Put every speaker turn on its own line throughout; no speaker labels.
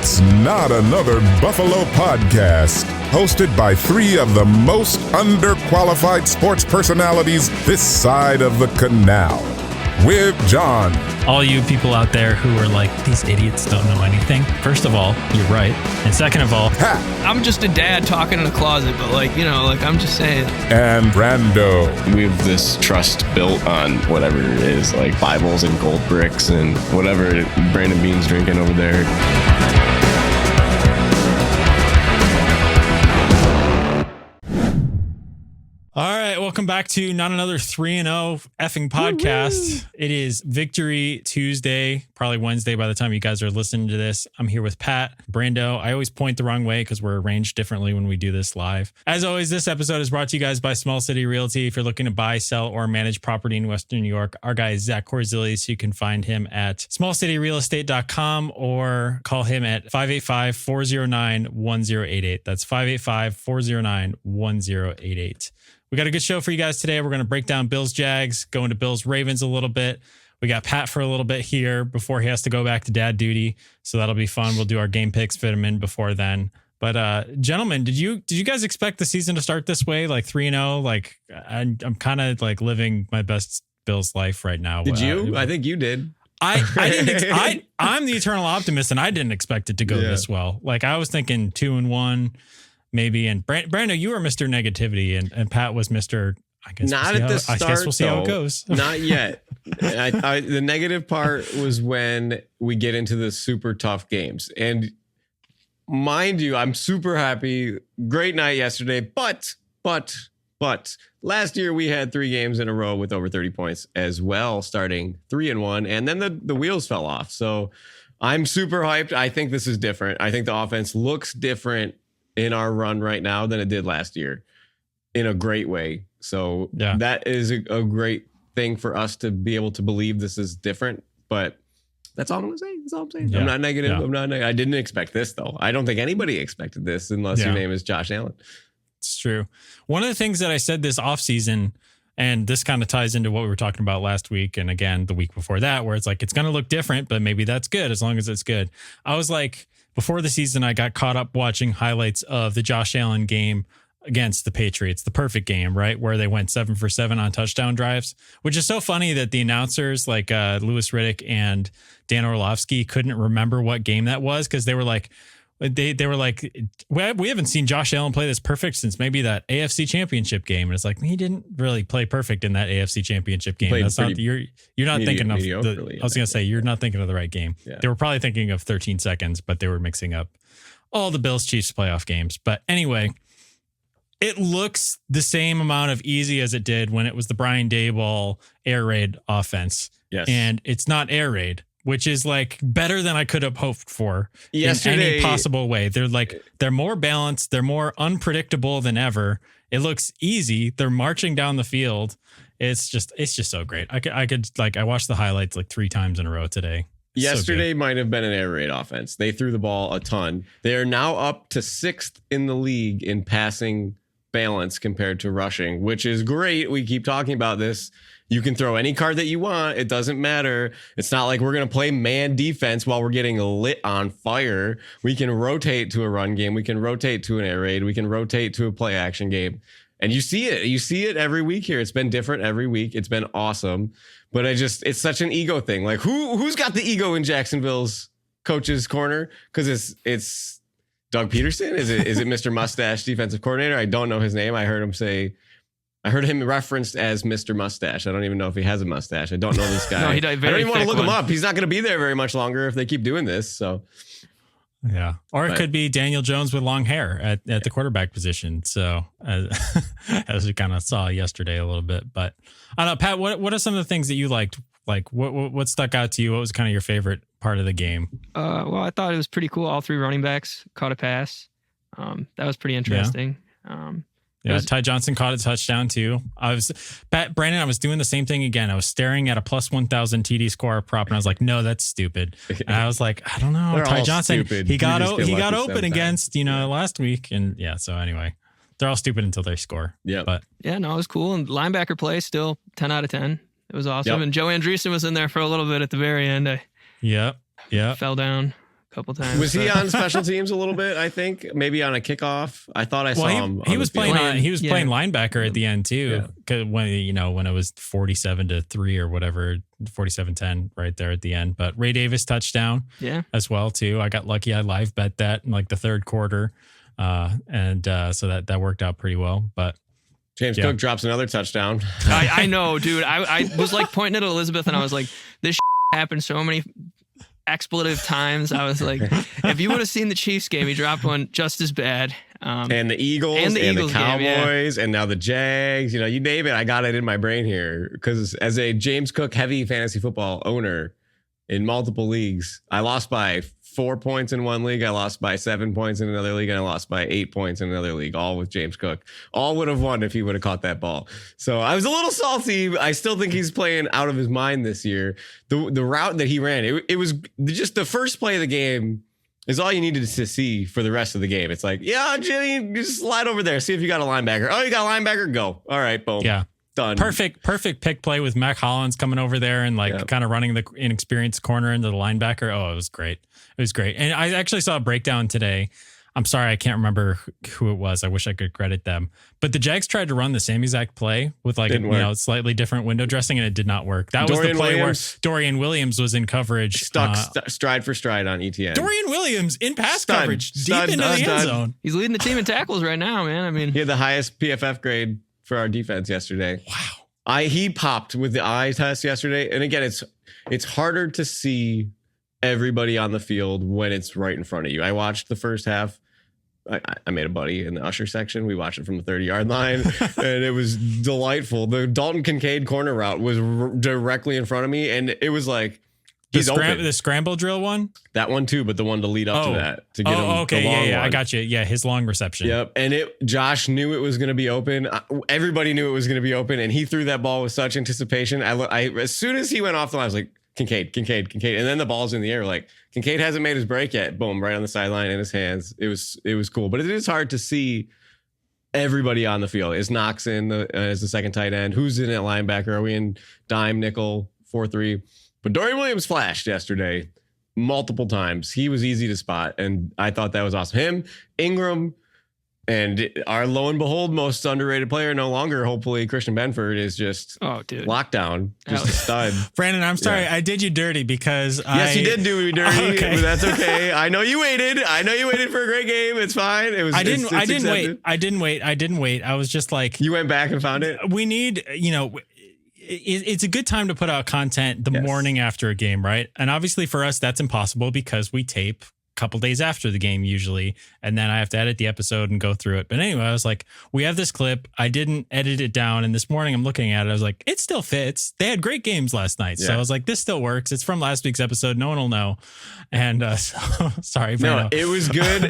It's Not Another Buffalo Podcast, hosted by three of the most underqualified sports personalities this side of the canal. With John.
All you people out there who are like, these idiots don't know anything. First of all, you're right. And second of all,
Pat.
I'm just a dad talking in a closet, but I'm just saying.
And Brando.
We have this trust built on whatever it is, like Bibles and gold bricks and whatever Brandon Bean's drinking over there.
all right, welcome back to Not Another 3-0 effing podcast. Woo-hoo. It is Victory Tuesday, probably Wednesday by the time you guys are listening to this. I'm here with Pat, Brando. I always point the wrong way because we're arranged differently when we do this live. As always, this episode is brought to you guys by Small City Realty. If you're looking to buy, sell, or manage property in Western New York, our guy is Korzelius. You can find him at smallcityrealestate.com or call him at 585-409-1088. That's 585-409-1088. We got a good show for you guys today. We're going to break down Bills Jags, go into Bills Ravens a little bit. We got Pat for a little bit here before he has to go back to dad duty. So that'll be fun. We'll do our game picks, fit him in before then. But gentlemen, did you guys expect the season to start this way, like 3-0? Like I'm kind of like living my best Bills life right now.
Did you? I think you did.
I didn't. I'm the eternal optimist, and I didn't expect it to go this well. Like I was thinking 2-1. Maybe. And Brando, you were Mr. Negativity and Pat was Mr. I guess
not at the start.
I guess we'll see how it goes.
Not yet. The negative part was when we get into the super tough games. And mind you, I'm super happy. Great night yesterday. But last year we had 3 games in a row with over 30 points as well, starting 3-1. And then the wheels fell off. So I'm super hyped. I think this is different. I think the offense looks different in our run right now than it did last year in a great way. So that is a great thing for us to be able to believe this is different, but that's all I'm going to say. That's all I'm saying. Yeah. I'm not negative. Yeah. I didn't expect this though. I don't think anybody expected this unless your name is Josh Allen.
It's true. One of the things that I said this offseason, and this kind of ties into what we were talking about last week and again the week before that, where it's like, it's going to look different, but maybe that's good as long as it's good. I was like, before the season, I got caught up watching highlights of the Josh Allen game against the Patriots, the perfect game, right? Where they went 7 for 7 on touchdown drives, which is so funny that the announcers like Louis Riddick and Dan Orlovsky couldn't remember what game that was because they were like, we haven't seen Josh Allen play this perfect since maybe that AFC Championship game. And it's like, he didn't really play perfect in that AFC Championship game. That's not you're not thinking of I was going to say, you're not thinking of the right game. Yeah. They were probably thinking of 13 seconds, but they were mixing up all the Bills Chiefs playoff games. But anyway, it looks the same amount of easy as it did when it was the Brian Daboll air raid offense.
Yes.
And it's not air raid, which is like better than I could have hoped for
yesterday,
in any possible way. They're more balanced. They're more unpredictable than ever. It looks easy. They're marching down the field. It's just so great. I watched the highlights like 3 times in a row today.
Yesterday might have been an air raid offense. They threw the ball a ton. They are now up to 6th in the league in passing balance compared to rushing, which is great. We keep talking about this. You can throw any card that you want. It doesn't matter. It's not like we're going to play man defense while we're getting lit on fire. We can rotate to a run game. We can rotate to an air raid. We can rotate to a play action game. And you see it. You see it every week here. It's been different every week. It's been awesome. But it's such an ego thing. Like who's got the ego in Jacksonville's coach's corner? Because it's Doug Peterson. Is it Mr. Mustache defensive coordinator? I don't know his name. I heard him referenced as Mr. Mustache. I don't even know if he has a mustache. I don't know this guy.
No,
I don't even want to look him up. He's not going to be there very much longer if they keep doing this. So,
yeah. Or it could be Daniel Jones with long hair at the quarterback position. So, as we kind of saw yesterday a little bit. But I don't know, Pat, what are some of the things that you liked? Like, what stuck out to you? What was kind of your favorite part of the game?
Well, I thought it was pretty cool. All 3 running backs caught a pass. That was pretty interesting.
Yeah, Ty Johnson caught a touchdown too. Brandon, I was doing the same thing again. I was staring at a plus 1,000 TD score prop, and I was like, "No, that's stupid." And I was like, "I don't know." Ty Johnson,
stupid.
he got open against last week, and so anyway, they're all stupid until they score.
Yeah,
but
it was cool. And linebacker play still 10 out of 10. It was awesome. Yep. And Joe Andreessen was in there for a little bit at the very end.
Yep.
Fell down. couple times.
Was he on special teams a little bit? I think maybe on a kickoff. I thought I saw him.
He was playing
field.
playing linebacker at the end too. Cause when it was 47-3 or whatever, 47-10 right there at the end. But Ray Davis touchdown, as well too. I got lucky. I live bet that in like the third quarter, and so that worked out pretty well. But
James Cook drops another touchdown.
I know, dude. I was like pointing at Elizabeth, and I was like, this happened so many expletive times. I was like, if you would have seen the Chiefs game, he dropped one just as bad.
And the Eagles and the Cowboys and now the Jags, you name it. I got it in my brain here because as a James Cook heavy fantasy football owner in multiple leagues, I lost by 4 points in one league. I lost by 7 points in another league. And I lost by 8 points in another league, all with James Cook. All would have won if he would have caught that ball. So I was a little salty. I still think he's playing out of his mind this year. The route that he ran, it was just the first play of the game is all you needed to see for the rest of the game. It's like, Jimmy, just slide over there. See if you got a linebacker. Oh, you got a linebacker? Go. All right, boom.
Yeah.
Done.
Perfect pick play with Mac Hollins coming over there and kind of running the inexperienced corner into the linebacker. Oh, it was great. It was great. And I actually saw a breakdown today. I'm sorry, I can't remember who it was. I wish I could credit them. But the Jags tried to run the same exact play with slightly different window dressing, and it did not work. That was the play where Dorian Williams was in coverage.
Stuck stride for stride on ETN.
Dorian Williams in pass coverage deep into the end zone.
He's leading the team in tackles right now, man. I mean,
he had the highest PFF grade for our defense yesterday.
Wow.
He popped with the eye test yesterday. And again, it's harder to see everybody on the field when it's right in front of you. I watched the first half. I made a buddy in the usher section. We watched it from the 30-yard line, and it was delightful. The Dalton Kincaid corner route was directly in front of me, and it was like,
the scramble drill one?
That one too, but the one to lead up to that. To get him
okay.
The long one.
I got you. Yeah, his long reception.
Yep. And Josh knew it was going to be open. Everybody knew it was going to be open, and he threw that ball with such anticipation. I as soon as he went off the line, I was like, Kincaid. And then the ball's in the air. Like, Kincaid hasn't made his break yet. Boom, right on the sideline in his hands. It was cool. But it is hard to see everybody on the field. Is Knox in as the second tight end? Who's in at linebacker? Are we in dime, nickel, 4-3? But Dorian Williams flashed yesterday multiple times. He was easy to spot, and I thought that was awesome. Him, Ingram, and our lo and behold most underrated player no longer, hopefully, Christian Benford is just lockdown, just a stud.
Brandon, I'm sorry, I did you dirty because
yes, you did do me dirty. Okay. But that's okay. I know you waited. For a great game. It's fine. It was. I
didn't wait. I was just like,
you went back and found it.
We need, it's a good time to put out content the morning after a game, right? And obviously for us, that's impossible because we tape a couple days after the game usually, and then I have to edit the episode and go through it. But anyway, I was like, we have this clip. I didn't edit it down, and this morning I'm looking at it. I was like, it still fits. They had great games last night, so I was like, this still works. It's from last week's episode. No one will know. And so, sorry, Brando.
No, it was good.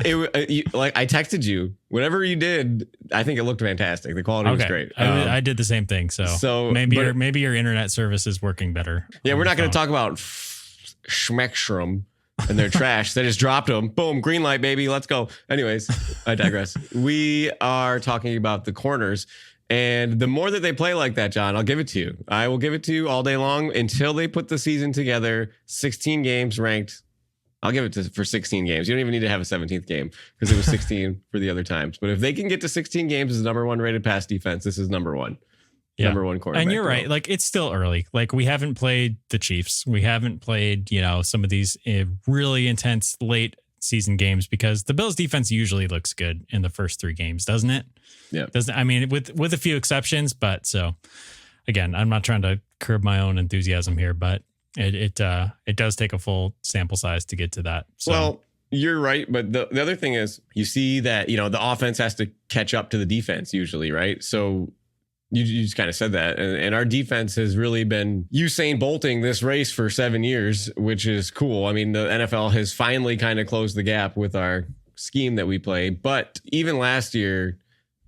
I texted you. Whatever you did, I think it looked fantastic. The quality was great.
I did the same thing. So maybe your internet service is working better.
Yeah, we're not going to talk about Schmeckstrom and their trash. They just dropped them. Boom, green light, baby. Let's go. Anyways, I digress. We are talking about the corners. And the more that they play like that, John, I'll give it to you. I will give it to you all day long until they put the season together. 16 games ranked. I'll give it for 16 games. You don't even need to have a 17th game because it was 16 for the other times. But if they can get to 16 games as the number one rated pass defense, this is number one.
Yeah.
Number one quarterback.
And you're right. Like, it's still early. Like, we haven't played the Chiefs. We haven't played, some of these really intense late season games because the Bills defense usually looks good in the first 3 games, doesn't it?
Yeah.
I mean, with a few exceptions, but so again, I'm not trying to curb my own enthusiasm here, but it does take a full sample size to get to that. So.
Well, you're right. But the other thing is you see that, the offense has to catch up to the defense usually, right? So you just kind of said that. And our defense has really been Usain Bolting this race for 7 years, which is cool. I mean, the NFL has finally kind of closed the gap with our scheme that we play. But even last year,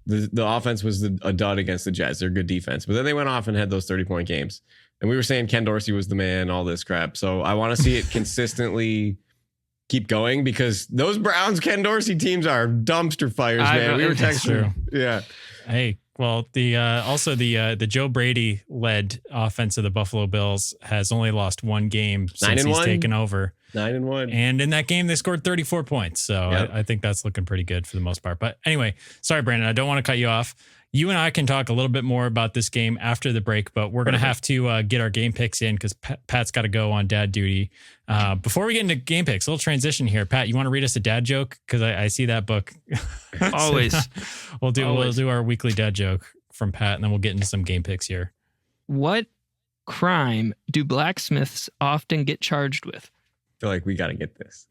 the offense was a dud against the Jets. They're good defense. But then they went off and had those 30-point games. And we were saying Ken Dorsey was the man, all this crap. So I want to see it consistently keep going because those Browns Ken Dorsey teams are dumpster fires, man. We were texting.
True.
Yeah.
Hey, Well, the Joe Brady led offense of the Buffalo Bills has only lost one game since he's taken over.
9-1.
And in that game, they scored 34 points. So
Yep.
I think that's looking pretty good for the most part. But anyway, sorry, Brandon, I don't want to cut you off. You and I can talk a little bit more about this game after the break, but we're going to have to get our game picks in because Pat's got to go on dad duty. Before we get into game picks, a little transition here. Pat, you want to read us a dad joke? Because I see that book.
Always.
We'll do our weekly dad joke from Pat, and then we'll get into some game picks here.
What crime do blacksmiths often get charged with?
I feel like we got to get this.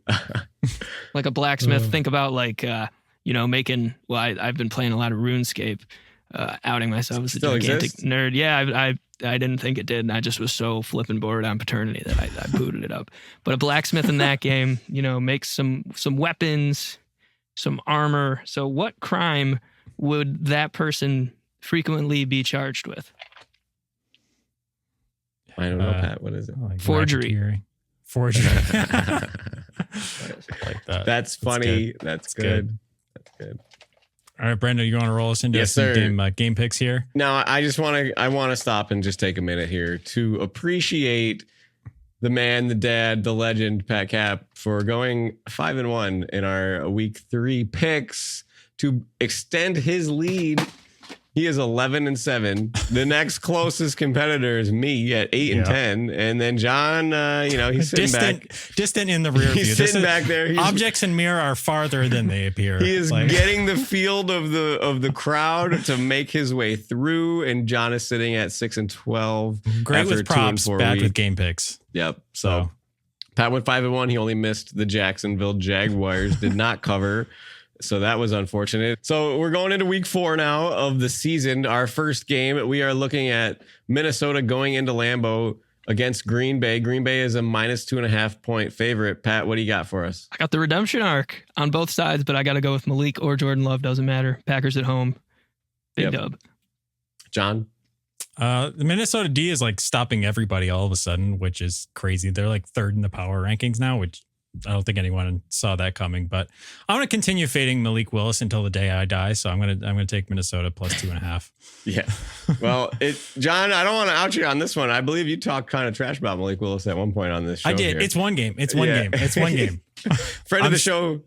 Like a blacksmith, think about making, I've been playing a lot of RuneScape, outing myself as a
Still
gigantic
exists?
nerd. Yeah, I didn't think it did, and I just was so flipping bored on paternity that I booted it up. But a blacksmith in that game, makes some weapons, some armor. So what crime would that person frequently be charged with?
I don't know, Pat. What is it?
Like
Forgery.
racketeering. Forgery. Like that.
That's funny. That's good. That's good.
All right, Brando, you want to roll us into
Yes,
some
sir.
game picks here?
Now, I want to stop and just take a minute here to appreciate the man, the dad, the legend, Pat Cap, for going 5-1 in our week 3 picks to extend his lead. He is 11-7. The next closest competitor is me at 8-10, and then John, he's sitting
distant in the rear view.
He's sitting back there.
Objects in mirror are farther than they appear.
He is getting the field of the crowd to make his way through, and John is sitting at 6-12.
Great
after
with props,
2-4
bad
week.
with game picks.
Yep.
So
Pat went 5-1. He only missed the Jacksonville Jaguars. Did not cover. So that was unfortunate. So we're going into week 4 now of the season. Our first game, we are looking at Minnesota going into Lambeau against Green Bay. Green Bay is a -2.5 point favorite. Pat, what do you got for us?
I got the redemption arc on both sides, but I got to go with Malik or Jordan Love. Doesn't matter. Packers at home. Big dub.
John?
the Minnesota D is like stopping everybody all of a sudden, which is crazy. They're like 3rd in the power rankings now, which I don't think anyone saw that coming, but I'm going to continue fading Malik Willis until the day I die. So I'm going to take Minnesota +2.5.
Yeah. Well, John, I don't want to out you on this one. I believe you talked kind of trash about Malik Willis at one point on this show.
I did.
Here.
It's one game. It's one game. It's one game.
Friend of the show,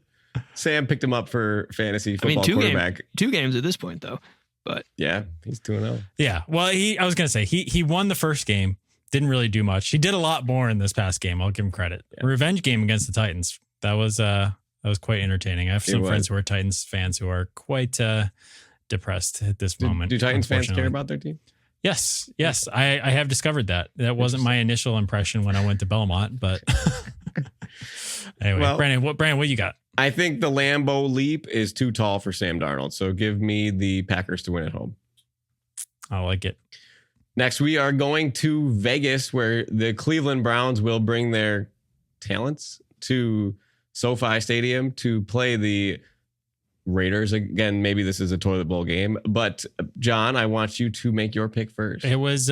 Sam picked him up for fantasy football quarterback.
2 games at this point though, but
yeah, he's 2-0.
Yeah. Well, I was going to say he won the first game. Didn't really do much. He did a lot more in this past game. I'll give him credit. Yeah. Revenge game against the Titans. That was quite entertaining. I have some friends who are Titans fans who are quite depressed at this moment.
Do Titans fans care about their team?
Yes. I have discovered that. That wasn't my initial impression when I went to Belmont, but anyway, well, Brandon, what you got?
I think the Lambeau leap is too tall for Sam Darnold. So give me the Packers to win at home.
I like it.
Next, we are going to Vegas, where the Cleveland Browns will bring their talents to SoFi Stadium to play the Raiders. Again, maybe this is a toilet bowl game, but John, I want you to make your pick first.
It was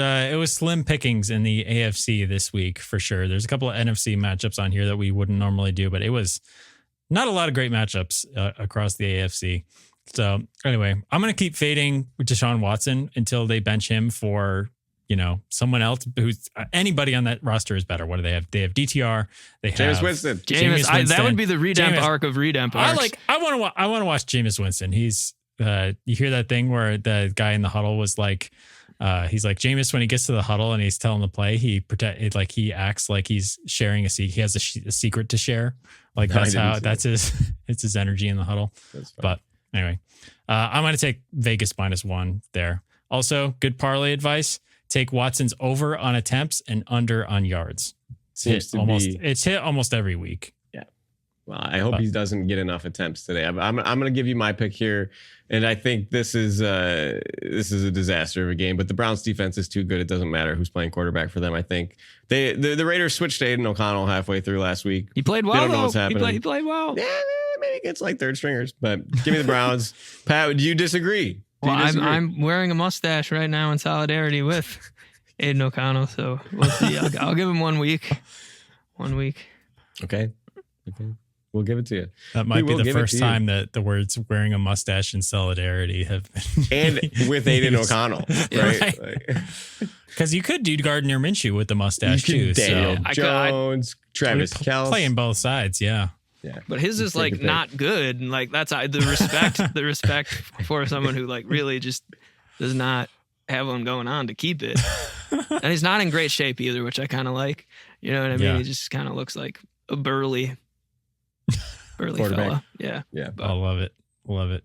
slim pickings in the AFC this week for sure. There's a couple of NFC matchups on here that we wouldn't normally do, but it was not a lot of great matchups across the AFC. So anyway, I'm going to keep fading Deshaun Watson until they bench him for, someone else who's anybody on that roster is better. What do they have? They have DTR. They have
Jameis Winston.
That would be the Redemp arc of Redemp arcs.
I want to watch Jameis Winston. He's you hear that thing where the guy in the huddle was like, he's like Jameis when he gets to the huddle and he's telling the play, he acts like he's sharing a secret. He has a secret to share. Like it's his energy in the huddle. But anyway, I'm going to take Vegas -1 there. Also, good parlay advice. Take Watson's over on attempts and under on yards. It's hit almost every week.
Yeah. Well, I hope he doesn't get enough attempts today. I'm going to give you my pick here, and I think this is a disaster of a game. But the Browns defense is too good. It doesn't matter who's playing quarterback for them. I think the Raiders switched to Aiden O'Connell halfway through last week.
He played well.
They don't know what's happening.
He played well.
Yeah, maybe against like 3rd stringers. But give me the Browns. Pat, do you disagree?
Well, I'm wearing a mustache right now in solidarity with Aiden O'Connell, so we'll see. I'll give him 1 week. 1 week.
Okay. We'll give it to you.
That might be the first time that the words "wearing a mustache" and solidarity have been
and with Aiden O'Connell, right?
Because you could do Gardner Minshew with the mustache too.
Daniel
so
Jones, Travis Kelce,
playing both sides, yeah.
But his is like not good, and like that's the respect for someone who like really just does not have one going on to keep it, and he's not in great shape either, which I kind of like. You know what I mean? He just kind of looks like a burly fella. Yeah.
I love it.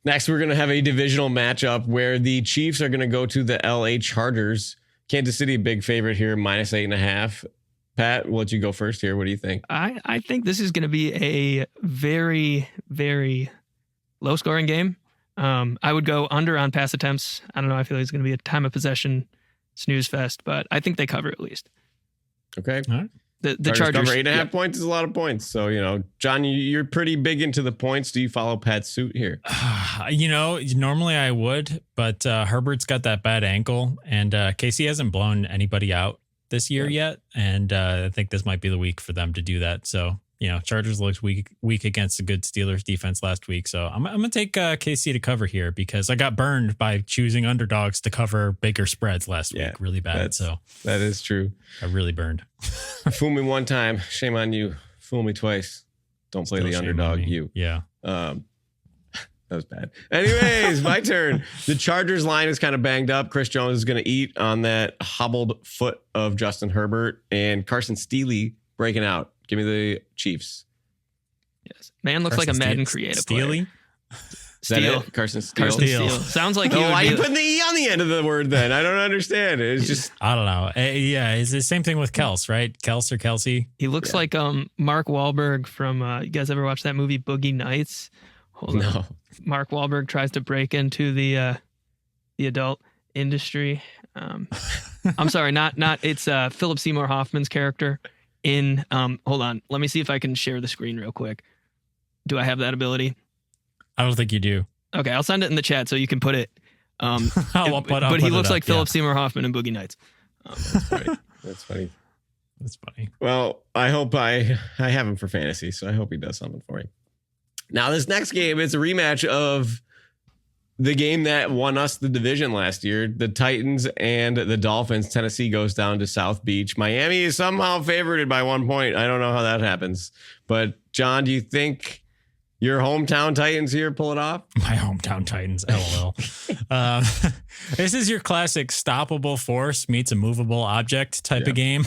Next, we're going to have a divisional matchup where the Chiefs are going to go to the LA Chargers. Kansas City, big favorite here, -8.5. Pat, we'll let you go first here. What do you think?
I think this is going to be a very, very low scoring game. I would go under on pass attempts. I don't know. I feel like it's going to be a time of possession snooze fest, but I think they cover at least.
Okay.
All right.
The Chargers
cover 8.5 points is a lot of points. So, John, you're pretty big into the points. Do you follow Pat's suit here?
Normally I would, but Herbert's got that bad ankle, and Casey hasn't blown anybody out this year yet. And I think this might be the week for them to do that. So, Chargers looked weak against a good Steelers defense last week. So I'm going to take KC to cover here because I got burned by choosing underdogs to cover bigger spreads last week. Really bad.
That is true.
I really burned.
Fool me one time. Shame on you. Fool me twice. Don't play the underdog. You.
Yeah.
That was bad. Anyways, my turn. The Chargers line is kind of banged up. Chris Jones is going to eat on that hobbled foot of Justin Herbert, and Carson Steele breaking out. Give me the Chiefs.
Yes. Man looks like a Madden creative player.
Steele. Carson Steele.
Sounds like
why are you putting the E on the end of the word then? I don't understand. It's just...
I don't know. It's the same thing with Kels, right? Kels or Kelsey.
He looks like Mark Wahlberg from... you guys ever watch that movie Boogie Nights? Hold on. Mark Wahlberg tries to break into the adult industry. I'm sorry, not it's Philip Seymour Hoffman's character in hold on, let me see if I can share the screen real quick. Do I have that ability?
I don't think you do.
Okay, I'll send it in the chat so you can put it. But he looks like Philip Seymour Hoffman in Boogie Nights.
That's funny. Well, I hope I have him for fantasy, so I hope he does something for me. Now, this next game is a rematch of the game that won us the division last year. The Titans and the Dolphins. Tennessee goes down to South Beach. Miami is somehow favored by 1 point. I don't know how that happens. But, John, do you think your hometown Titans here pull it off?
My hometown Titans, LOL. This is your classic stoppable force meets a movable object type of game.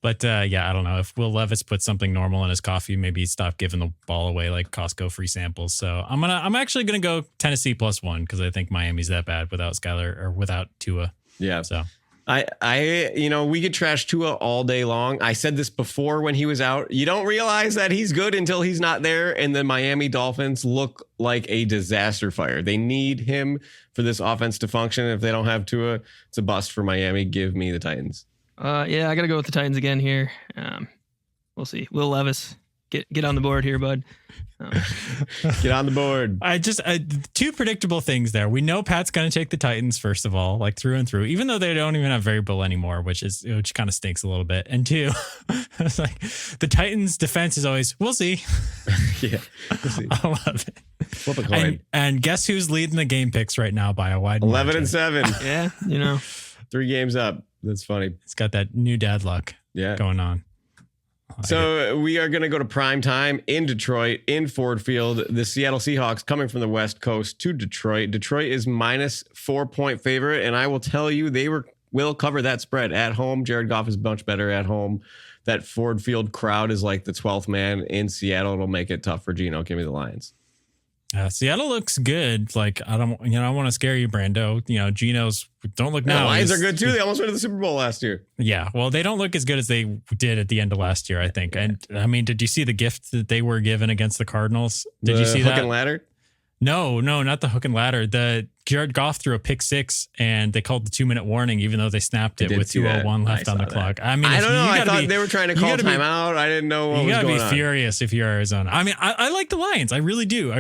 But I don't know. If Will Levis puts something normal in his coffee, maybe stop giving the ball away like Costco free samples. So I'm actually gonna go Tennessee +1 because I think Miami's that bad without Skyler or without Tua.
Yeah.
So
we could trash Tua all day long. I said this before when he was out. You don't realize that he's good until he's not there. And the Miami Dolphins look like a disaster fire. They need him for this offense to function. If they don't have Tua, it's a bust for Miami. Give me the Titans.
I got to go with the Titans again here. We'll see. Will Levis, get on the board here, bud.
Get on the board.
Two predictable things there. We know Pat's going to take the Titans, first of all, like through and through, even though they don't even have variable anymore, which kind of stinks a little bit. And two, it's like the Titans defense is always, we'll see.
Yeah. We'll see.
I love it.
Flip a coin.
And guess who's leading the game picks right now by a wide
11-7.
Yeah.
3 games up. That's funny.
It's got that new dad luck going on.
So we are going to go to prime time in Detroit, in Ford Field. The Seattle Seahawks coming from the West Coast to Detroit. Detroit is -4 point favorite, and I will tell you they will cover that spread at home. Jared Goff is much better at home. That Ford Field crowd is like the 12th man in Seattle. It'll make it tough for Geno. Give me the Lions.
Seattle looks good. Like, I don't want to scare you, Brando. Geno's don't look now.
The Lions are good too. They almost went to the Super Bowl last year.
Yeah. Well, they don't look as good as they did at the end of last year, I think. And I mean, did you see the gift that they were given against the Cardinals? Did you see that?
Hook and ladder?
No, not the hook and ladder. The Jared Goff threw a pick 6 and they called the 2-minute warning, even though they snapped it with 2:01 left on the clock. I mean,
I don't know. I thought they were trying to call timeout. I didn't know what was going on. You got to be
furious if you're Arizona. I mean, I like the Lions. I really do.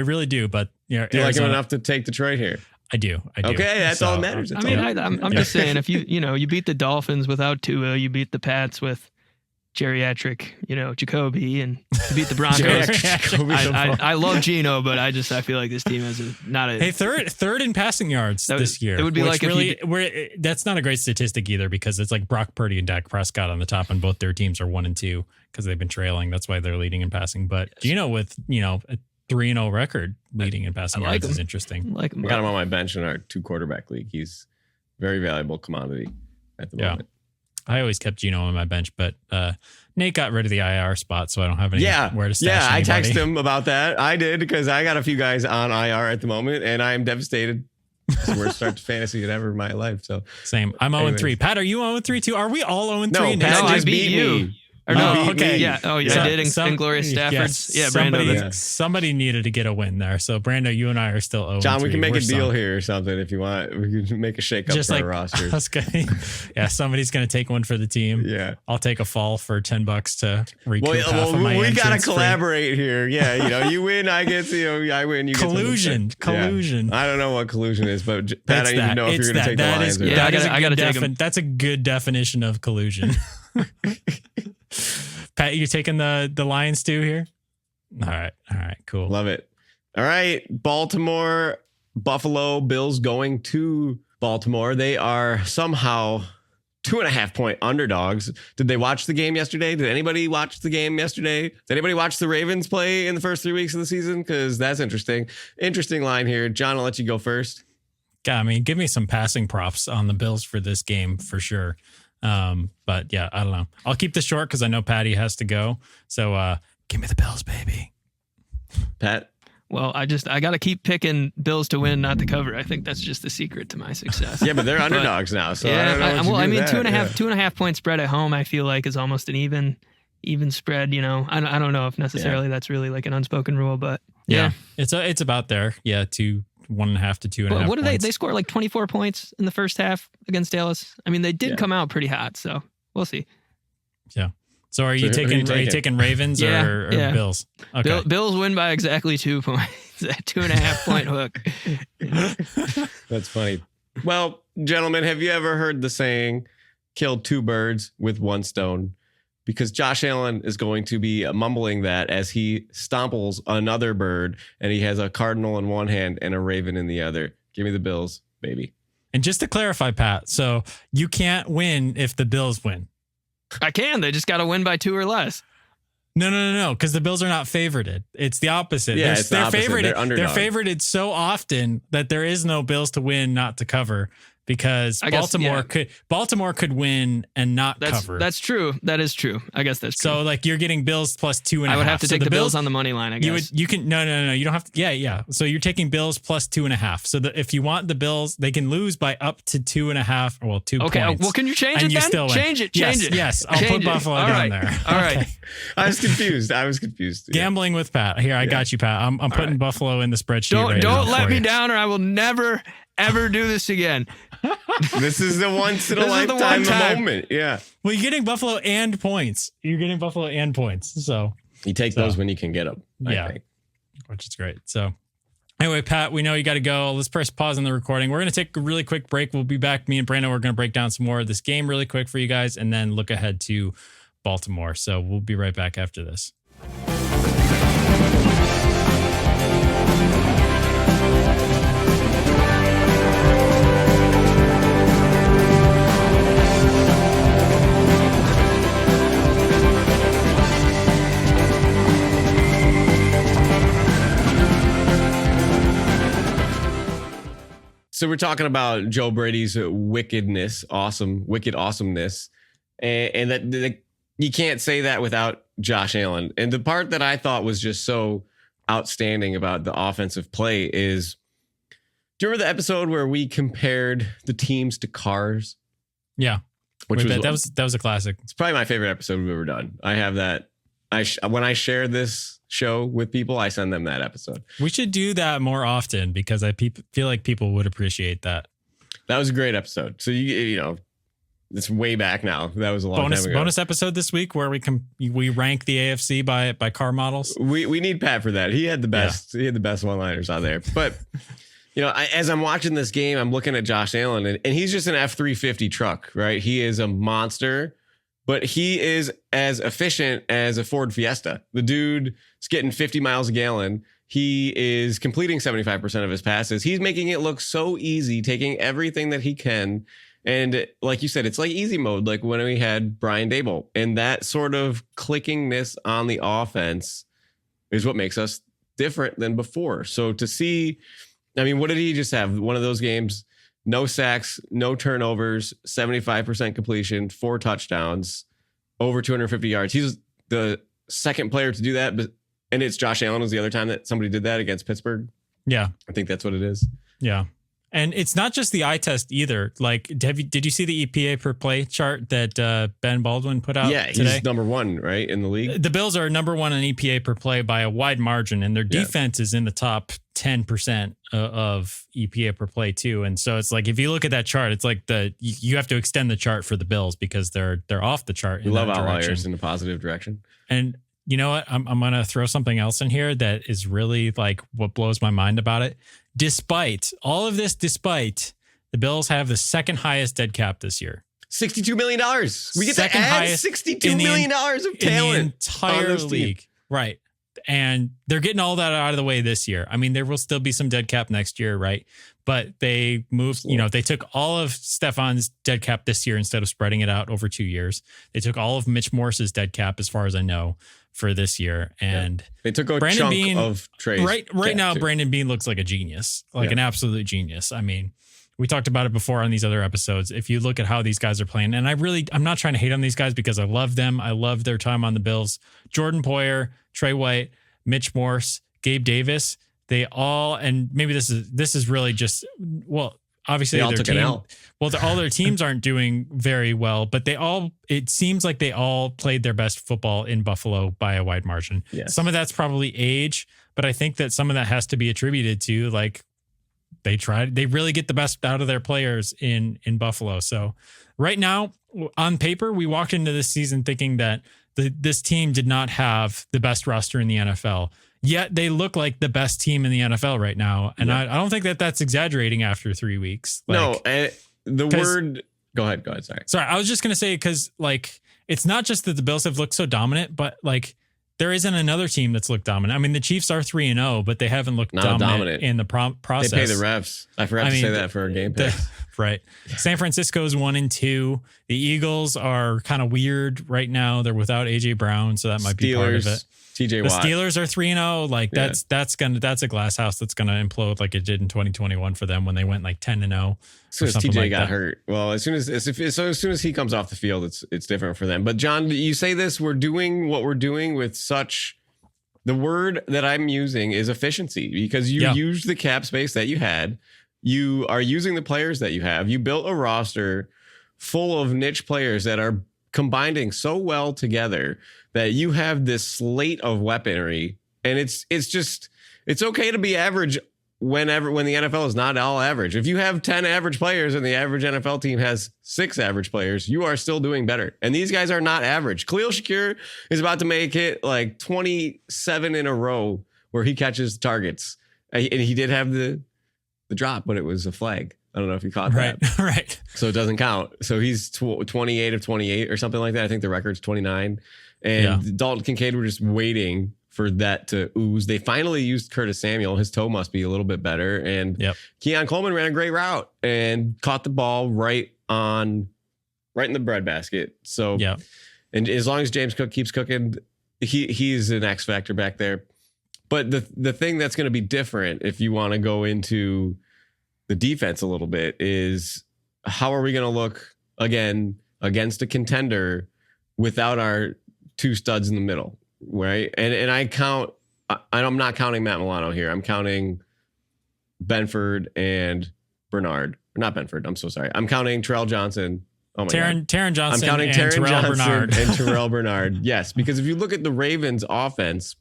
But
do you like them enough to take Detroit here?
I do.
Okay, that's all that matters.
I'm just saying, if you beat the Dolphins without Tua, you beat the Pats with geriatric, Jacoby and to beat the Broncos. I love Geno, but I feel like this team has not a...
Hey, third in passing yards this year.
It would be like
that's not a great statistic either, because it's like Brock Purdy and Dak Prescott on the top, and both their teams are 1 and 2 because they've been trailing. That's why they're leading in passing. But Geno with, a 3-0 record leading in passing yards is interesting.
I
got him on my bench in our 2-quarterback league. He's very valuable commodity at the moment.
I always kept Geno on my bench, but Nate got rid of the IR spot, so I don't have anywhere to stash anybody.
I texted him about that. I did, because I got a few guys on IR at the moment, and I am devastated. It's the worst start to fantasy ever in my life. So
same. I'm 0-3. Pat, are you 0-3 too? Are we all 0-3?
No, Pat just beat you.
Or no,
okay.
Yeah. Oh, yeah. I did Inglorious Staffords.
Yes,
Brando.
Somebody needed to get a win there. So, Brando, you and I are still 0-3.
John, we can make a deal here or something if you want. We can make a shake up for our rosters.
Yeah, somebody's going to take one for the team.
Yeah.
I'll take a fall for $10 to recoup half of my
we got to
entrance
collaborate here. Yeah, you win, I get, I win, you get
collusion.
Yeah. I don't know what collusion is, but Pat, I need to know if you're going to take the Lions.
I got to take them.
That's a good definition of collusion. Pat, you taking the Lions too here? All right, cool.
Love it. All right, Baltimore, Buffalo Bills going to Baltimore. They are somehow 2.5-point underdogs. Did they watch the game yesterday? Did anybody watch the game yesterday? Did anybody watch the Ravens play in the first 3 weeks of the season? Because that's interesting. Interesting line here. John, I'll let you go first.
Yeah, give me some passing props on the Bills for this game for sure. But yeah, I don't know. I'll keep this short because I know Patty has to go. So give me the Bills, baby.
Pat?
Well, I got to keep picking Bills to win, not to cover. I think that's just the secret to my success.
Yeah, but they're underdogs now. So
yeah,
I don't know
2.5 point spread at home, I feel like is almost an even spread. I don't know if necessarily that's really like an unspoken rule, but yeah.
It's about there. Yeah, 1.5 to 2.5.
What did they score like 24 points in the first half against Dallas? They did come out pretty hot, so we'll see.
Yeah. So are you taking Ravens or Bills? Okay.
Bills win by exactly 2 points. That 2.5 point hook.
That's funny. Well, gentlemen, have you ever heard the saying, kill 2 birds with 1 stone? Because Josh Allen is going to be mumbling that as he stomples another bird, and he has a cardinal in one hand and a raven in the other. Give me the Bills, baby.
And just to clarify, Pat, so you can't win if the Bills win.
I can. They just got to win by 2 or less.
No, because the Bills are not favorited. It's the opposite.
Yeah, it's the opposite. They're underdogs.
They're favorited so often that there is no Bills to win, not to cover. Because Baltimore could win and not cover.
That's true. That is true. I guess that's true.
So like you're getting Bills plus 2.5.
I would have to take the Bills on the money line, I guess.
You can no. You don't have to. Yeah. So you're taking Bills plus 2.5. So if you want the Bills, they can lose by up to 2.5. Well, 2 points.
Okay. Well, can you change it then?
Still win.
Change it.
Yes. I'll put Buffalo down there.
All right.
I was confused. Yeah.
Gambling with Pat. Here, I got you, Pat. I'm putting Buffalo in the spreadsheet.
Don't let me down, or I will never ever do this again.
This is the once in a lifetime moment. Yeah.
Well, you're getting Buffalo and points. So
you take those when you can get them.
I think. Which is great. So anyway, Pat, we know you got to go. Let's press pause on the recording. We're going to take a really quick break. We'll be back. Me and Brando are going to break down some more of this game really quick for you guys and then look ahead to Baltimore. So we'll be right back after this.
So we're talking about Joe Brady's wicked awesomeness, and that you can't say that without Josh Allen. And the part that I thought was just so outstanding about the offensive play is, do you remember the episode where we compared the teams to cars?
Yeah, that was a classic.
It's probably my favorite episode we've ever done. I have that. When I share this show with people, I send them that episode.
We should do that more often because I feel like people would appreciate that.
That was a great episode. So you know, it's way back now. That was a long time ago.
Bonus episode this week where we rank the AFC by car models.
We need Pat for that. He had the best. Yeah. He had the best one-liners on there. But you know, as I'm watching this game, I'm looking at Josh Allen, and he's just an F-350 truck, right? He is a monster. but he is as efficient as a Ford Fiesta. The dude is getting 50 miles a gallon. He is completing 75% of his passes. He's making it look so easy, taking everything that he can. And like you said, it's like easy mode, like when we had Brian Daboll. And that sort of clickingness on the offense is what makes us different than before. So to see, I mean, what did he just have? One of those games, no sacks, no turnovers, 75% completion, 4 touchdowns, over 250 yards. He's the second player to do that. And it's Josh Allen was the other time that somebody did that against Pittsburgh.
Yeah.
I think that's what it is.
Yeah. And it's not just the eye test either. Like, did you see the EPA per play chart that Ben Baldwin put out today?
He's number 1, right, in the league.
The Bills are number 1 in EPA per play by a wide margin, and their defense is in the top 10% of EPA per play too. And so it's like, if you look at that chart, it's like you have to extend the chart for the Bills because they're off the chart.
We love outliers in a positive direction.
And you know what? I'm going to throw something else in here that is really like what blows my mind about it. Despite all of this, the Bills have the second highest dead cap this year.
$62 million. We get
second
to add
highest
$62 million of talent
in the entire league. Right. And they're getting all that out of the way this year. I mean, there will still be some dead cap next year, right? But they moved, they took all of Stefan's dead cap this year instead of spreading it out over 2 years. They took all of Mitch Morse's dead cap, as far as I know, for this year. And
they took a
Brandon
chunk
Beane,
of trades.
Right now, too. Brandon Beane looks like a genius, an absolute genius. I mean, we talked about it before on these other episodes. If you look at how these guys are playing, and I'm not trying to hate on these guys because I love them. I love their time on the Bills. Jordan Poyer, Trey White, Mitch Morse, Gabe Davis, they all, and maybe this is really just, well, obviously
they all
their
took
team,
an L.
well, all their teams aren't doing very well, but it seems like they all played their best football in Buffalo by a wide margin.
Yes.
Some of that's probably age, but I think that some of that has to be attributed to like they really get the best out of their players in Buffalo. So right now on paper, we walked into this season thinking that this team did not have the best roster in the NFL. Yet they look like the best team in the NFL right now. And I don't think that that's exaggerating after 3 weeks.
No, the word... Go ahead.
Sorry, I was just going to say, because like, it's not just that the Bills have looked so dominant, but like there isn't another team that's looked dominant. I mean, the Chiefs are 3-0, but they haven't looked dominant in the process.
They pay the refs. I forgot to say that for our game picks.
Right. San Francisco's 1-2. The Eagles are kind of weird right now. They're without AJ Brown, so that might be part of it.
TJ
Watt. The
Watt.
Steelers are 3-0. Like that's a glass house that's gonna implode like it did in 2021 for them when they went like 10-0.
As soon as TJ got hurt. Well, as soon as he comes off the field, it's different for them. But John, you say this, we're doing what we're doing with such. The word that I'm using is efficiency, because you used the cap space that you had. You are using the players that you have. You built a roster full of niche players that are combining so well together that you have this slate of weaponry, and it's okay to be average when the NFL is not all average. If you have 10 average players and the average NFL team has 6 average players, you are still doing better. And these guys are not average. Khalil Shakir is about to make it like 27 in a row where he catches targets, and he did have the drop, but it was a flag. I don't know if you caught that.
Right.
So it doesn't count. So he's 28 of 28 or something like that. I think the record's 29. And Dalton Kincaid were just waiting for that to ooze. They finally used Curtis Samuel. His toe must be a little bit better. And Keon Coleman ran a great route and caught the ball right in the breadbasket. So, and as long as James Cook keeps cooking, he's an X factor back there. But the thing that's going to be different, if you want to go into the defense a little bit, is how are we going to look again against a contender without our 2 studs in the middle, right? And I'm not counting Matt Milano here. I'm counting Benford and Bernard. Not Benford. I'm so sorry. I'm counting Terrell Johnson. Oh my God.
Taron Johnson.
I'm counting
and
Taron Johnson
Bernard.
and Terrell Bernard. Yes, because if you look at the Ravens offense,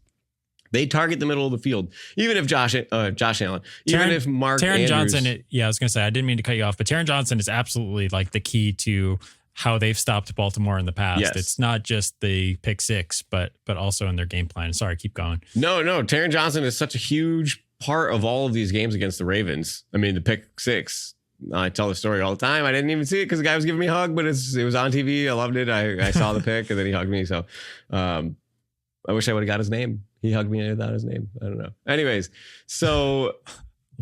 they target the middle of the field. Even if Josh Allen, if Mark
Taron
Andrews,
Johnson, I was going to say, I didn't mean to cut you off, but Taron Johnson is absolutely like the key to how they've stopped Baltimore in the past.
Yes.
It's not just the pick 6, but also in their game plan. Sorry, keep going.
No, Taron Johnson is such a huge part of all of these games against the Ravens. I mean, the pick 6 I tell the story all the time. I didn't even see it because the guy was giving me a hug, but it was on TV. I loved it. I saw the pic and then he hugged me. So I wish I would have got his name. He hugged me without his name. I don't know. Anyways, so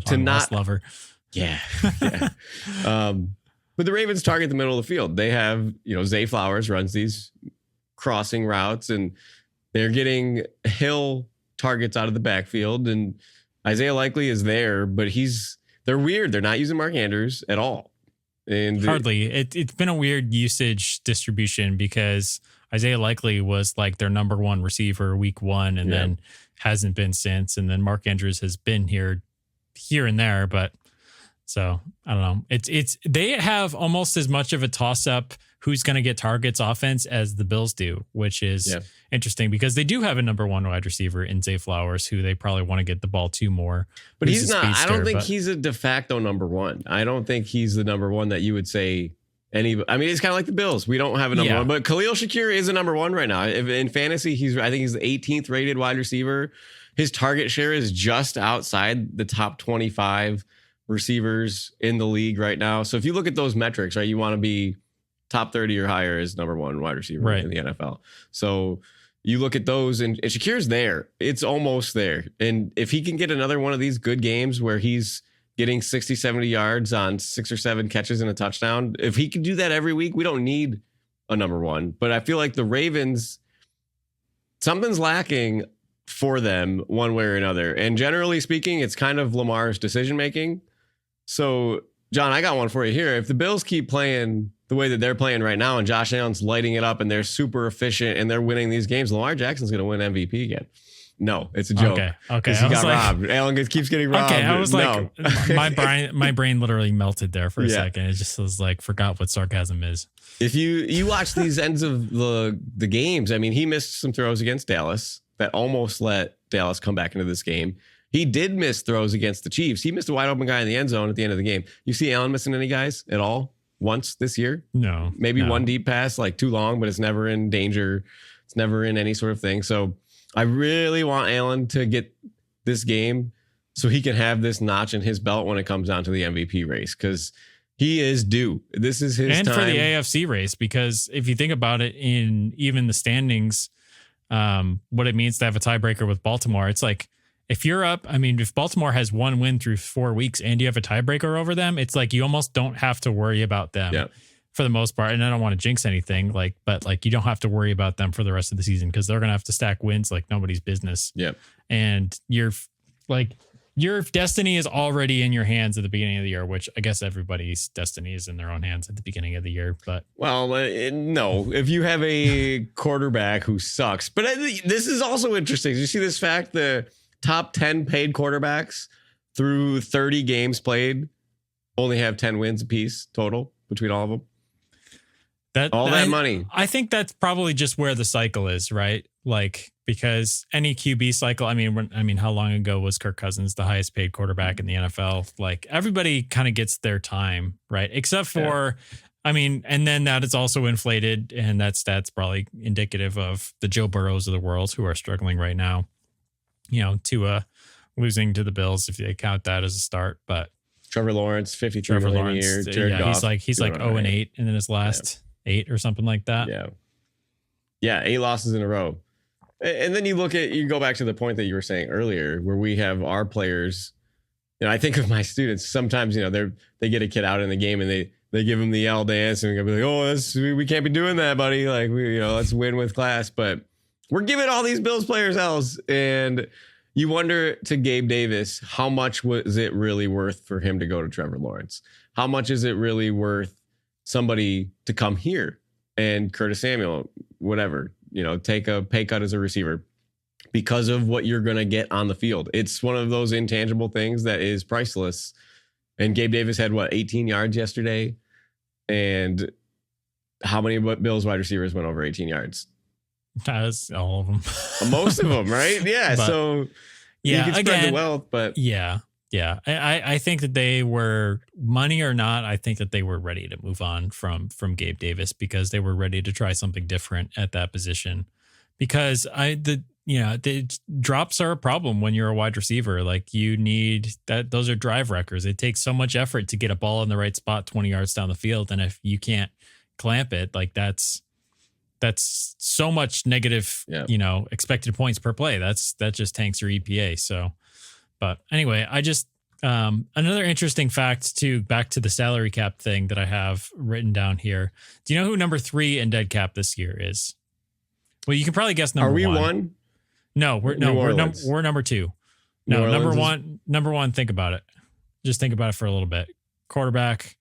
to not
lover.
Yeah. But the Ravens target the middle of the field. They have, Zay Flowers runs these crossing routes and they're getting Hill targets out of the backfield. And Isaiah Likely is there, but they're weird. They're not using Mark Andrews at all. And
hardly. It's been a weird usage distribution because Isaiah Likely was like their number one receiver week 1 and then hasn't been since. And then Mark Andrews has been here and there, but so I don't know. It's they have almost as much of a toss up who's going to get targets offense as the Bills do, which is interesting because they do have a number 1 wide receiver in Zay Flowers who they probably want to get the ball to more.
But he's not. I don't think he's a de facto number 1. I don't think he's the number 1 that you would say it's kind of like the Bills. We don't have a number 1, but Khalil Shakir is a number 1 right now. In fantasy, I think he's the 18th rated wide receiver. His target share is just outside the top 25 receivers in the league right now. So if you look at those metrics, right, you want to be top 30 or higher as number 1 wide receiver in the NFL. So you look at those and Shakir's there. It's almost there. And if he can get another one of these good games where he's getting 60, 70 yards on 6 or 7 catches and a touchdown, if he can do that every week, we don't need a number 1. But I feel like the Ravens, something's lacking for them one way or another. And generally speaking, it's kind of Lamar's decision-making. So, John, I got one for you here. If the Bills keep playing the way that they're playing right now and Josh Allen's lighting it up and they're super efficient and they're winning these games, Lamar Jackson's going to win MVP again. No, it's a joke.
Okay.
Because he got robbed. Allen keeps getting robbed.
Okay, I was like, my brain literally melted there for a second. It just was like, forgot what sarcasm is.
If you watch these ends of the games, he missed some throws against Dallas that almost let Dallas come back into this game. He did miss throws against the Chiefs. He missed a wide open guy in the end zone at the end of the game. You see Allen missing any guys at all once this year?
No.
Maybe one deep pass, like too long, but it's never in danger. It's never in any sort of thing. So I really want Allen to get this game so he can have this notch in his belt when it comes down to the MVP race because he is due. This is his time.
And for the AFC race, because if you think about it in even the standings, what it means to have a tiebreaker with Baltimore, it's like, if you're up, if Baltimore has 1 win through 4 weeks and you have a tiebreaker over them, it's like you almost don't have to worry about them for the most part. And I don't want to jinx anything, but you don't have to worry about them for the rest of the season because they're going to have to stack wins like nobody's business.
Yeah.
And your destiny is already in your hands at the beginning of the year, which I guess everybody's destiny is in their own hands at the beginning of the year. But
no, if you have a quarterback who sucks, but this is also interesting. You see this fact, the top 10 paid quarterbacks through 30 games played only have 10 wins apiece total between all of them. That money.
I think that's probably just where the cycle is, right? Like, because any QB cycle, how long ago was Kirk Cousins the highest paid quarterback in the NFL? Like, everybody kind of gets their time, right? Except for, and then that is also inflated, and that's probably indicative of the Joe Burrows of the world who are struggling right now. To losing to the Bills, if they count that as a start. But
Trevor Lawrence, 53 million a year. Jared Goff,
he's like 0-8 and then his last 8 or something like that.
Yeah, 8 losses in a row. And then you go back to the point that you were saying earlier, where we have our players. I think of my students. Sometimes they get a kid out in the game and they give him the L dance and be like, oh, we can't be doing that, buddy. Like let's win with class, but. We're giving all these Bills players L's, and you wonder to Gabe Davis, how much was it really worth for him to go to Trevor Lawrence? How much is it really worth somebody to come here and Curtis Samuel, whatever, take a pay cut as a receiver because of what you're going to get on the field? It's one of those intangible things that is priceless. And Gabe Davis had 18 yards yesterday, and how many Bills wide receivers went over 18 yards?
That's all of them.
Most of them, right? Yeah.
But,
so you can spread the wealth, but
yeah. I think that they were, money or not, I think that they were ready to move on from Gabe Davis because they were ready to try something different at that position. Because the drops are a problem when you're a wide receiver. Like you need that. Those are drive wreckers. It takes so much effort to get a ball in the right spot 20 yards down the field. And if you can't clamp it, like that's so much negative, expected points per play. That just tanks your EPA. So, but anyway, I just, another interesting fact too, back to the salary cap thing that I have written down here. Do you know who number 3 in dead cap this year is? Well, you can probably guess number 1.
Are we 1?
No, we're number 2. No, number one, think about it. Just think about it for a little bit. Quarterback,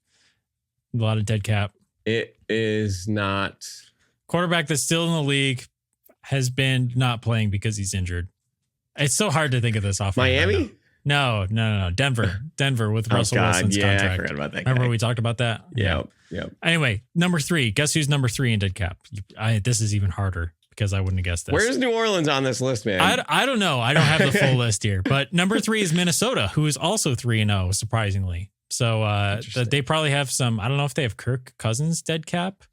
a lot of dead cap.
It is not.
Quarterback that's still in the league has been not playing because he's injured. It's so hard to think of this off.
Miami?
No. Denver with Russell Wilson's contract.
I forgot about that guy.
Remember we talked about that?
Yeah.
Anyway, number 3. Guess who's number 3 in dead cap? This is even harder because I wouldn't have guessed this.
Where's New Orleans on this list, man?
I don't know. I don't have the full list here. But number 3 is Minnesota, who is also 3-0, surprisingly. So they probably have some. I don't know if they have Kirk Cousins dead cap.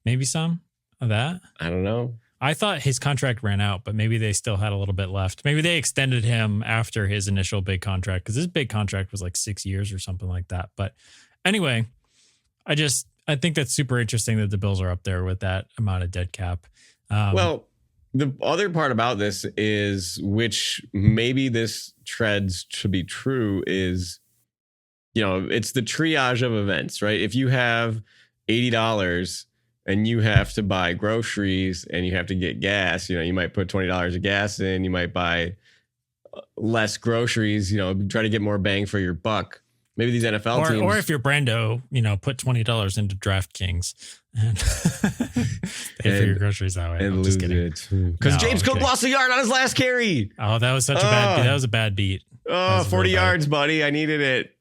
Maybe some of that.
I don't know.
I thought his contract ran out, but maybe they still had a little bit left. Maybe they extended him after his initial big contract because his big contract was like 6 years or something like that. But anyway, I think that's super interesting that the Bills are up there with that amount of dead cap.
Well, the other part about this is, which maybe this treads to be true, is, it's the triage of events, right? If you have $80 and you have to buy groceries and you have to get gas, you might put $20 of gas in, you might buy less groceries, try to get more bang for your buck. Maybe these NFL teams. Or
if you're Brando, put $20 into DraftKings and pay for your groceries that way.
I'm just kidding. Because James Cook lost a yard on his last carry.
Oh, that was such a bad beat. That was a bad beat.
40 yards, buddy. I needed it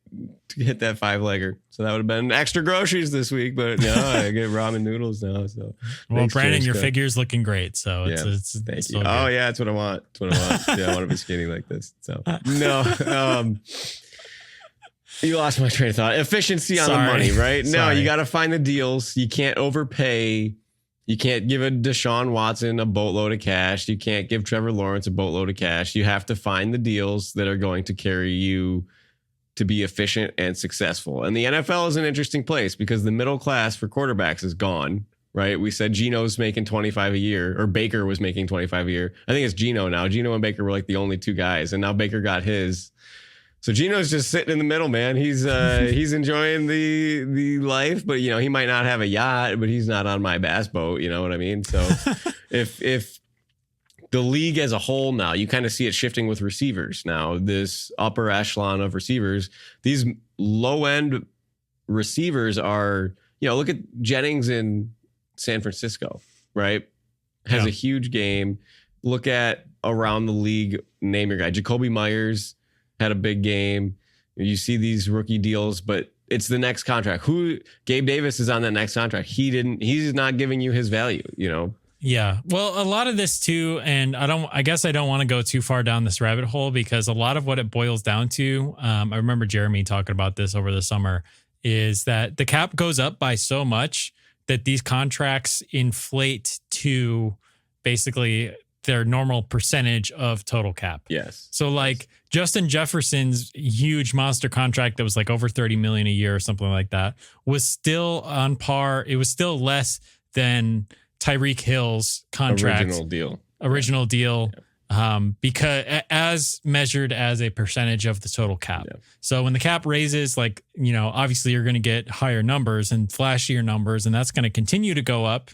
to hit that 5-legger. So that would have been extra groceries this week, but no, I get ramen noodles now. So
well, Brandon, your figure's looking great. So it's
thank you. Oh yeah, that's what I want. Yeah, I want to be skinny like this. So no, you lost my train of thought. Efficiency on the money, right? No, you got to find the deals. You can't overpay. You can't give a Deshaun Watson a boatload of cash. You can't give Trevor Lawrence a boatload of cash. You have to find the deals that are going to carry you to be efficient and successful. And the NFL is an interesting place because the middle class for quarterbacks is gone, right? We said Geno's making 25 a year, or Baker was making 25 a year. I think it's Geno now. Geno and Baker were like the only 2 guys, and now Baker got his. So Geno's just sitting in the middle, man. He's enjoying the life, but he might not have a yacht, but he's not on my bass boat. You know what I mean? So if the league as a whole now, you kind of see it shifting with receivers now, this upper echelon of receivers, these low end receivers are, look at Jennings in San Francisco, right? Has a huge game. Look at around the league, name your guy. Jacoby Myers had a big game. You see these rookie deals, but it's the next contract. Gabe Davis is on that next contract. He's not giving you his value,
Yeah. Well, a lot of this too, and I guess I don't want to go too far down this rabbit hole because a lot of what it boils down to, I remember Jeremy talking about this over the summer, is that the cap goes up by so much that these contracts inflate to basically their normal percentage of total cap.
Yes.
So like Justin Jefferson's huge monster contract that was like over 30 million a year or something like that was still on par. It was still less than Tyreek Hill's contract. Original deal. Yeah. Because as measured as a percentage of the total cap. Yeah. So when the cap raises, like, obviously you're going to get higher numbers and flashier numbers, and that's going to continue to go up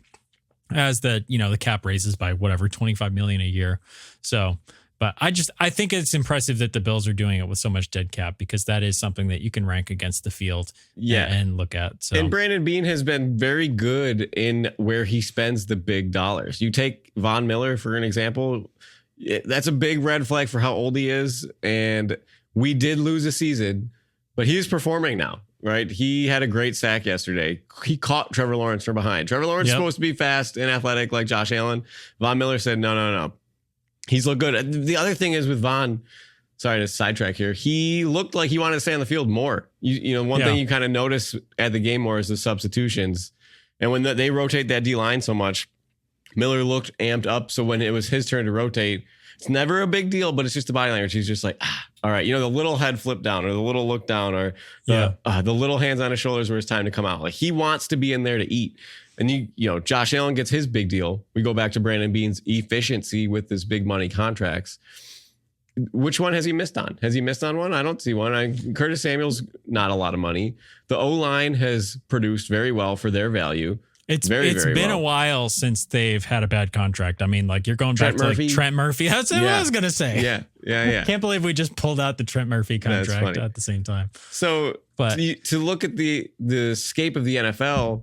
as the cap raises by whatever, 25 million a year. So, but I think it's impressive that the Bills are doing it with so much dead cap because that is something that you can rank against the field and look at. So,
and Brandon Beane has been very good in where he spends the big dollars. You take Von Miller for an example. That's a big red flag for how old he is. And we did lose a season, but he's performing now. Right. He had a great sack yesterday. He caught Trevor Lawrence from behind. Trevor Lawrence is supposed to be fast and athletic like Josh Allen. Von Miller said, no. He's looked good. The other thing is with Von, sorry to sidetrack here. He looked like he wanted to stay on the field more. One thing you kind of notice at the game more is the substitutions. And when they rotate that D line so much, Miller looked amped up. So when it was his turn to rotate, it's never a big deal, but it's just a body language. He's just like, all right, the little head flip down or the little look down or the little hands on his shoulders where it's time to come out. Like he wants to be in there to eat. And Josh Allen gets his big deal. We go back to Brandon Beane's efficiency with his big money contracts. Which one has he missed on? Has he missed on one? I don't see one. Curtis Samuel's not a lot of money. The O-line has produced very well for their value.
It's been a while since they've had a bad contract. I mean, like you're going back to like Trent Murphy. That's what I was going to say.
Yeah.
Can't believe we just pulled out the Trent Murphy contract at the same time.
So to look at the scape of the NFL,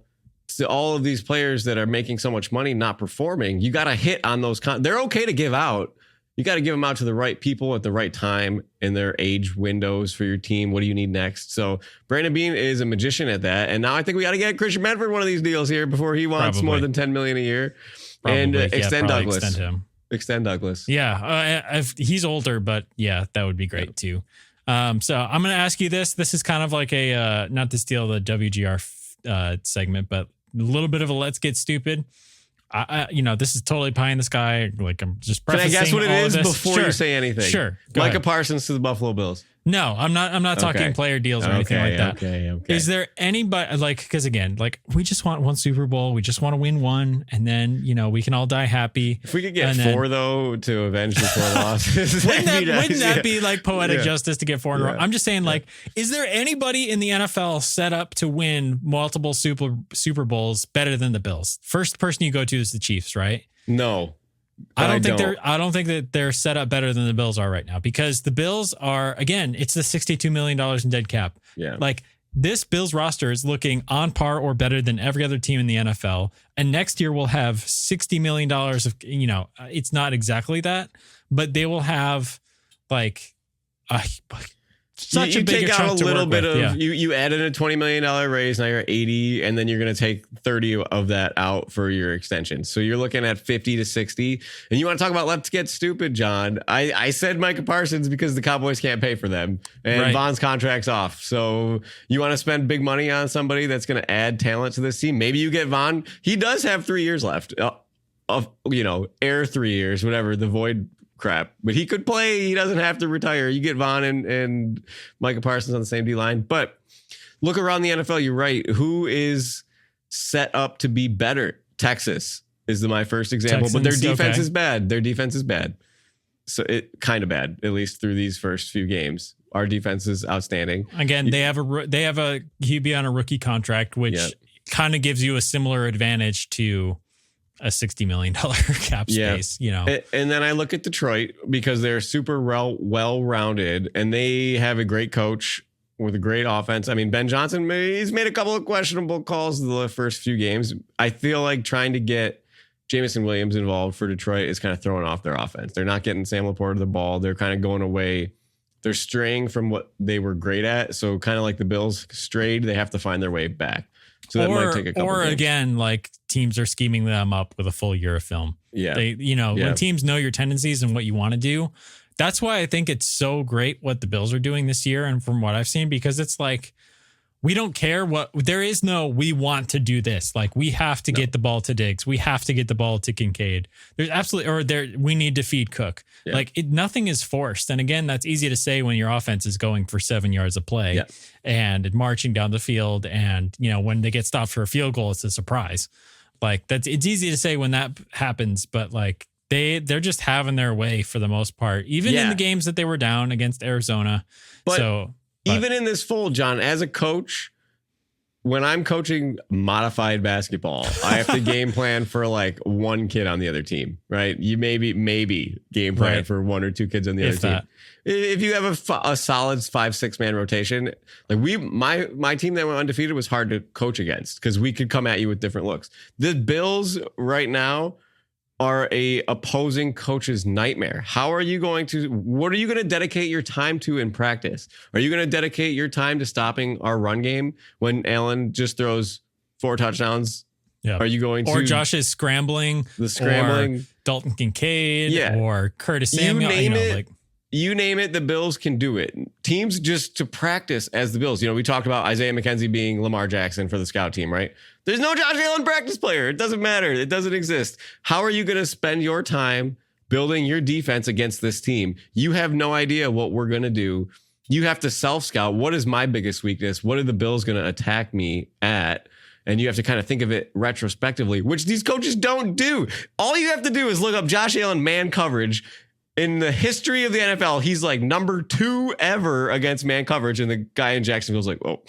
to all of these players that are making so much money not performing, you got to hit on those. They're okay to give out. You got to give them out to the right people at the right time in their age windows for your team. What do you need next? So Brandon Beane is a magician at that. And now I think we got to get Christian Benford one of these deals here before he wants more than $10 million a year. And extend Douglas.
Extend him.
Extend Douglas.
Yeah. If he's older, but yeah, that would be great too. So I'm going to ask you this. This is kind of like a, not to steal the WGR segment, but a little bit of a let's get stupid. This is totally pie in the sky. Like I'm just prefacing.
Can I guess what it is before you say anything?
Sure.
Micah Parsons to the Buffalo Bills.
No, I'm not talking player deals or anything like that.
Okay.
Is there anybody because again, like we just want one Super Bowl. We just want to win one. And then, we can all die happy.
If we could get four though, to avenge the 4 losses.
wouldn't that be like poetic justice to get 4 in a row? I'm just saying is there anybody in the NFL set up to win multiple Super Bowls better than the Bills? First person you go to is the Chiefs, right?
No.
I don't think that they're set up better than the Bills are right now because the Bills are, again, it's the $62 million in dead cap.
Yeah.
Like this Bills roster is looking on par or better than every other team in the NFL. And next year we'll have $60 million of, it's not exactly that, but they will have such a big
take out a little bit of you added a $20 million raise. Now you're at 80, and then you're going to take 30 of that out for your extension. So you're looking at 50 to 60. And you want to talk about let's get stupid, John? I said Micah Parsons because the Cowboys can't pay for them, and Von's contract's off. So you want to spend big money on somebody that's going to add talent to this team? Maybe you get Von. He does have 3 years left. Air 3 years, whatever the void crap, but he could play. He doesn't have to retire. You get Von and Micah Parsons on the same D line. But look around the NFL. You're right. Who is set up to be better? Texas is my first example, but their defense is bad. Their defense is bad. So it kind of bad, at least through these first few games. Our defense is outstanding.
Again, they have a QB on a rookie contract, which kind of gives you a similar advantage to a $60 million cap space,
And then I look at Detroit because they're super well-rounded and they have a great coach with a great offense. I mean, Ben Johnson, he's made a couple of questionable calls the first few games. I feel like trying to get Jameson Williams involved for Detroit is kind of throwing off their offense. They're not getting Sam Laporta the ball. They're kind of going away. They're straying from what they were great at. So kind of like the Bills strayed, they have to find their way back. So that might take a couple games.
Again, like teams are scheming them up with a full year of film.
Yeah.
When teams know your tendencies and what you want to do, that's why I think it's so great what the Bills are doing this year. And from what I've seen, because it's like, we don't care we want to do this. Like we have to get the ball to Diggs. We have to get the ball to Kincaid. We need to feed Cook. Yeah. Like nothing is forced. And again, that's easy to say when your offense is going for 7 yards of play and marching down the field. And, when they get stopped for a field goal, it's a surprise. Like it's easy to say when that happens, but like they're just having their way for the most part, even in the games that they were down against Arizona. But even in this fold, John, as a coach, when I'm coaching modified basketball, I have to game plan for like one kid on the other team, right? You maybe game plan for 1 or 2 kids on the other team. If you have a solid 5-6 man rotation, like my team that went undefeated was hard to coach against because we could come at you with different looks. The Bills right now are a opposing coach's nightmare. What are you going to dedicate your time to in practice? Are you going to dedicate your time to stopping our run game when Allen just throws 4 touchdowns? Yeah. Are you going to? Or Josh is scrambling.
Or
Dalton Kincaid.
Yeah.
Or Curtis Samuel.
You name it. you name it, the Bills can do it. Teams just to practice as the Bills. We talked about Isaiah McKenzie being Lamar Jackson for the scout team, right? There's no Josh Allen practice player. It doesn't matter. It doesn't exist. How are you going to spend your time building your defense against this team? You have no idea what we're going to do. You have to self-scout. What is my biggest weakness? What are the Bills going to attack me at? And you have to kind of think of it retrospectively, which these coaches don't do. All you have to do is look up Josh Allen man coverage. In the history of the NFL, he's like number 2 ever against man coverage. And the guy in Jacksonville's like, oh,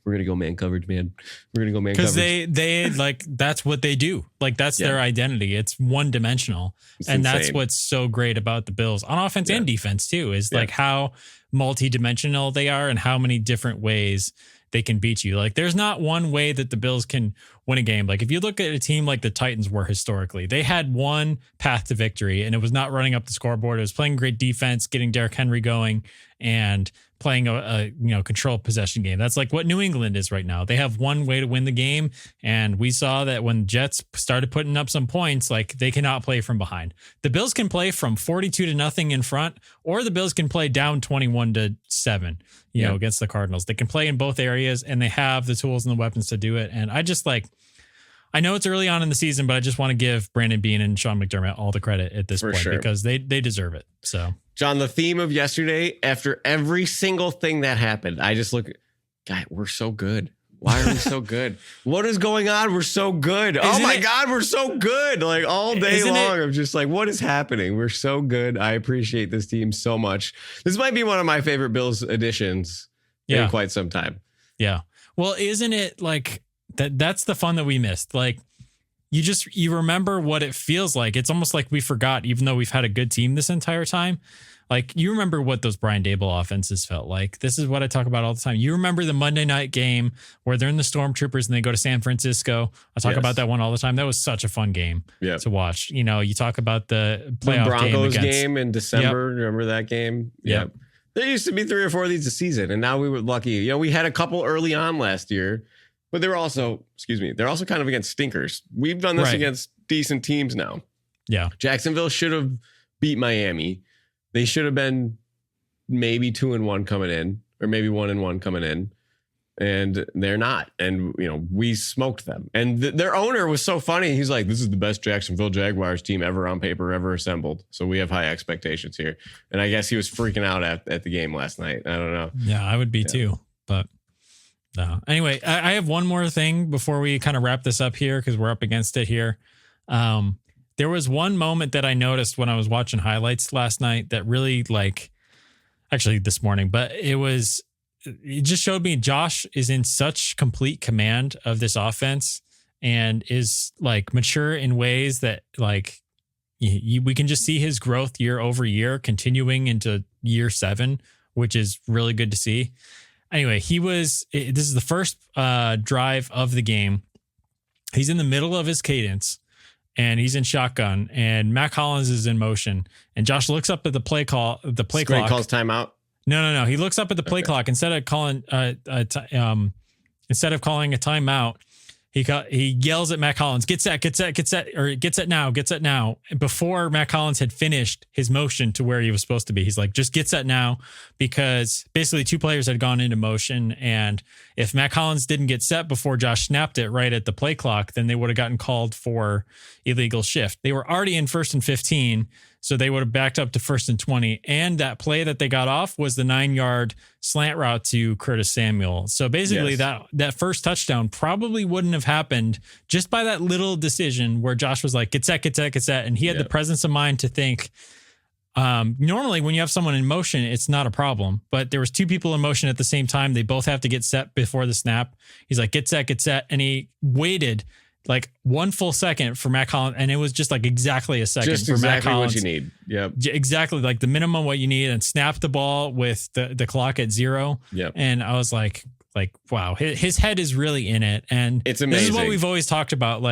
we're going to go man coverage, man. We're going to go man coverage.
Because they like, that's what they do. Like, that's their identity. It's one dimensional. And insane. That's what's so great about the Bills on offense and defense too, is like how multi-dimensional they are and how many different ways they can beat you. Like, there's not one way that the Bills can win a game. Like, if you look at a team like the Titans were historically, they had one path to victory, and it was not running up the scoreboard. It was playing great defense, getting Derrick Henry going, and playing a controlled possession game. That's like what New England is right now. They have one way to win the game, and we saw that when Jets started putting up some points, like, they cannot play from behind. The Bills can play from 42-0 in front, or the Bills can play down 21-7, you know, against the Cardinals. They can play in both areas, and they have the tools and the weapons to do it. And I just I know it's early on in the season, but I just want to give Brandon Beane and Sean McDermott all the credit at this point because they deserve it. So,
John, the theme of yesterday, after every single thing that happened, I just look, God, we're so good. Why are we so good? What is going on? We're so good. Oh my God, we're so good. Like, all day long, I'm just like, what is happening? We're so good. I appreciate this team so much. This might be one of my favorite Bills additions in quite some time.
Yeah. Well, isn't it like that's the fun that we missed? Like, you remember what it feels like. It's almost like we forgot, even though we've had a good team this entire time. Like, you remember what those Brian Daboll offenses felt like. This is what I talk about all the time. You remember the Monday night game where they're in the Stormtroopers and they go to San Francisco. I talk about that one all the time. That was such a fun game to watch. You know, you talk about the playoff
Broncos game in December. Remember that game? Yeah. There used to be 3 or 4 of these a season, and now we were lucky. You know, we had a couple early on last year, but they were also, they're also kind of against stinkers. We've done this against decent teams now.
Yeah.
Jacksonville should have beat Miami. They should have been maybe 2-1 coming in, or maybe 1-1 coming in, and they're not. And, you know, we smoked them. And their owner was so funny. He's like, this is the best Jacksonville Jaguars team ever on paper, ever assembled. So we have high expectations here. And I guess he was freaking out at the game last night. I don't know.
Yeah, I would be too. But no. Anyway, I have one more thing before we kind of wrap this up here, because we're up against it here. There was one moment that I noticed when I was watching highlights last night that really, actually this morning, but it just showed me Josh is in such complete command of this offense and is mature in ways that we can just see his growth year over year continuing into year 7, which is really good to see. Anyway, this is the first drive of the game. He's in the middle of his cadence. And he's in shotgun, and Mac Hollins is in motion. And Josh looks up at the play clock.
Calls timeout.
No. He looks up at the play clock instead of calling a timeout. He yells at Mac Hollins, get set, or get set now. Before Mac Hollins had finished his motion to where he was supposed to be, he's like, just get set now, because basically 2 players had gone into motion. And if Mac Hollins didn't get set before Josh snapped it right at the play clock, then they would have gotten called for illegal shift. They were already in 1st and 15. So they would have backed up to 1st and 20. And that play that they got off was the 9-yard slant route to Curtis Samuel. So basically that first touchdown probably wouldn't have happened just by that little decision where Josh was like, get set. And he had the presence of mind to think, normally when you have someone in motion, it's not a problem, but there was 2 people in motion at the same time. They both have to get set before the snap. He's like, get set. And he waited 1 full second for Mac Hollins, and it was just exactly a second for Mac Hollins.
What you need. Yep.
Exactly the minimum what you need, and snap the ball with the clock at 0.
Yep.
And I was like, wow, his head is really in it. And
it's amazing.
This is what we've always talked about.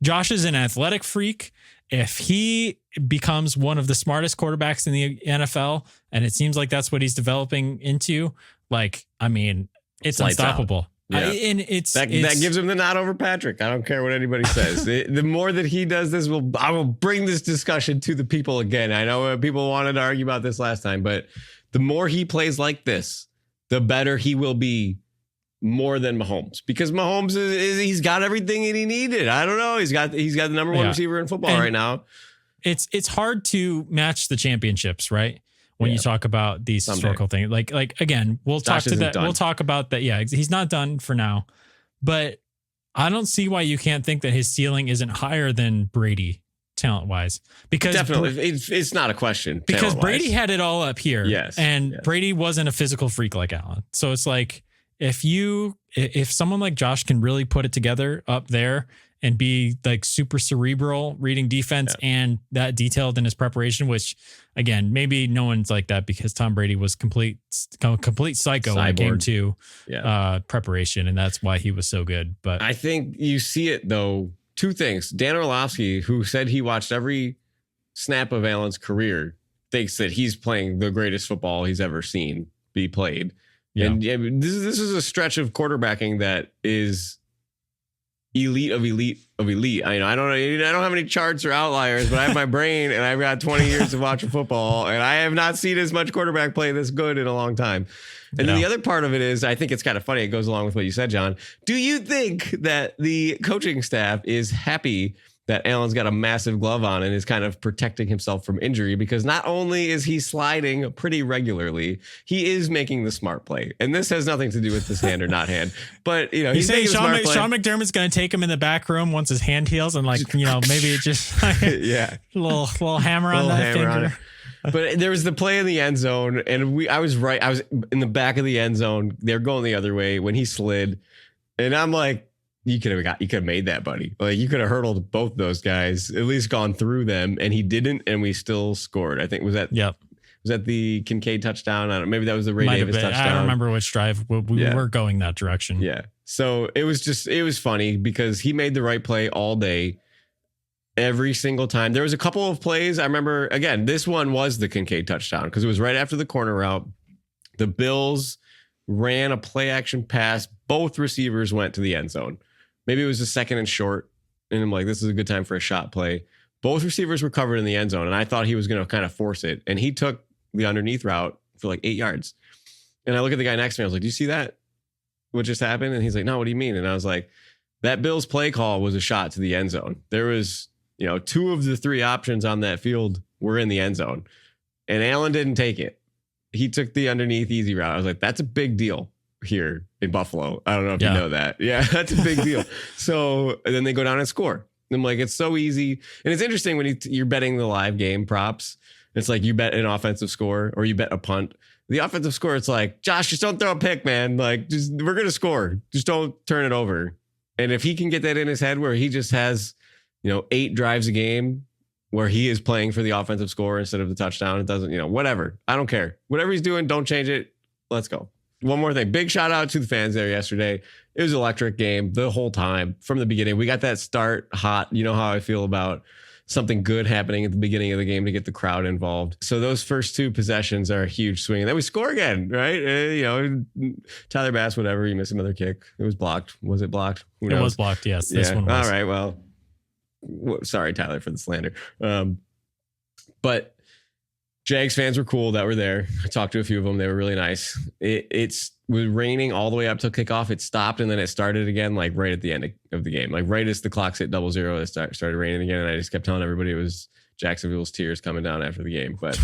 Josh is an athletic freak. If he becomes one of the smartest quarterbacks in the NFL, and it seems like that's what he's developing into, it's
Lights
unstoppable.
Out. Yeah.
And
that gives him the nod over Patrick. I don't care what anybody says. The more that he does this, I will bring this discussion to the people again. I know people wanted to argue about this last time, but the more he plays like this, the better he will be, more than Mahomes, because Mahomes he's got everything that he needed. I don't know. He's got the number one receiver in football right now.
It's hard to match the championships, right? When you talk about these historical things, like again, we'll talk about that. Yeah, he's not done for now, but I don't see why you can't think that his ceiling isn't higher than Brady talent wise, because
definitely it's not a question,
because Brady had it all up here.
Yes.
Brady wasn't a physical freak like Allen. So it's like, if someone like Josh can really put it together up there and be like super cerebral reading defense and that detailed in his preparation, which again, maybe no one's like that because Tom Brady was complete psycho when it came to preparation. And that's why he was so good. But
I think you see it though. Two things. Dan Orlovsky, who said he watched every snap of Allen's career, thinks that he's playing the greatest football he's ever seen be played. Yeah. And this is a stretch of quarterbacking that is elite of elite of elite. I don't have any charts or outliers, but I have my brain and I've got 20 years of watching football, and I have not seen as much quarterback play this good in a long time. And then the other part of it is, I think it's kind of funny. It goes along with what you said, John. Do you think that the coaching staff is happy that Allen's got a massive glove on and is kind of protecting himself from injury? Because not only is he sliding pretty regularly, he is making the smart play. And this has nothing to do with his hand or not hand. But, he's making the smart play.
Sean McDermott's going to take him in the back room once his hand heals and maybe just a little hammer on that finger.
But there was the play in the end zone, and I was right. I was in the back of the end zone. They're going the other way when he slid, and I'm like, you could have made that, buddy. Like, you could have hurdled both those guys, at least gone through them, and he didn't, and we still scored. I think was that the Kincaid touchdown? I don't know, maybe that was the Ray Davis touchdown.
I don't remember which drive we were going that direction.
Yeah. So it was funny because he made the right play all day. Every single time. There was a couple of plays. I remember, again, this one was the Kincaid touchdown because it was right after the corner route. The Bills ran a play action pass. Both receivers went to the end zone. Maybe it was a second and short. And I'm like, this is a good time for a shot play. Both receivers were covered in the end zone. And I thought he was going to kind of force it. And he took the underneath route for like 8 yards. And I look at the guy next to me. I was like, do you see that? What just happened? And he's like, no, what do you mean? And I was like, that Bills play call was a shot to the end zone. There was, 2 of the 3 options on that field were in the end zone, and Allen didn't take it. He took the underneath easy route. I was like, that's a big deal here in Buffalo. I don't know if you know that. Yeah, that's a big deal. So and then they go down and score. I'm like, it's so easy. And it's interesting when you're betting the live game props. It's like you bet an offensive score or you bet a punt. The offensive score, it's like, Josh, just don't throw a pick, man. Like, we're going to score. Just don't turn it over. And if he can get that in his head where he just has 8 drives a game where he is playing for the offensive score instead of the touchdown. It doesn't, whatever. I don't care. Whatever he's doing, don't change it. Let's go. One more thing. Big shout out to the fans there yesterday. It was an electric game the whole time from the beginning. We got that start hot. You know how I feel about something good happening at the beginning of the game to get the crowd involved. So those first 2 possessions are a huge swing. And then we score again, right? Tyler Bass, whatever. He missed another kick. It was blocked. Was it blocked? Who knows?
It was blocked, yes. This one was.
All right, well. Sorry, Tyler, for the slander. But Jags fans were cool that were there. I talked to a few of them. They were really nice. It was raining all the way up till kickoff. It stopped and then it started again, like right at the end of the game. Like right as the clocks hit 00, it started raining again. And I just kept telling everybody it was Jacksonville's tears coming down after the game. But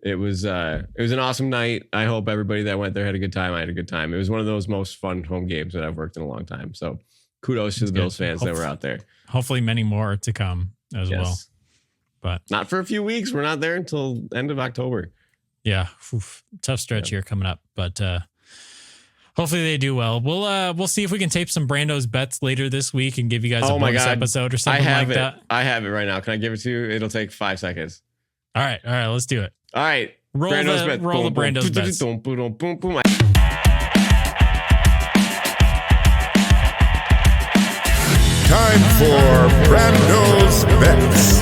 it was an awesome night. I hope everybody that went there had a good time. I had a good time. It was one of those most fun home games that I've worked in a long time. So kudos to the Bills fans that were out there.
Hopefully many more to come as well. But
not for a few weeks. We're not there until end of October.
Yeah. Tough stretch here coming up. But hopefully they do well. We'll see if we can tape some Brando's bets later this week and give you guys a bonus episode or something like that.
I have it right now. Can I give it to you? It'll take 5 seconds.
All right. Let's do it.
All right.
Roll the Brando's bets.
Time for Brando's Bets.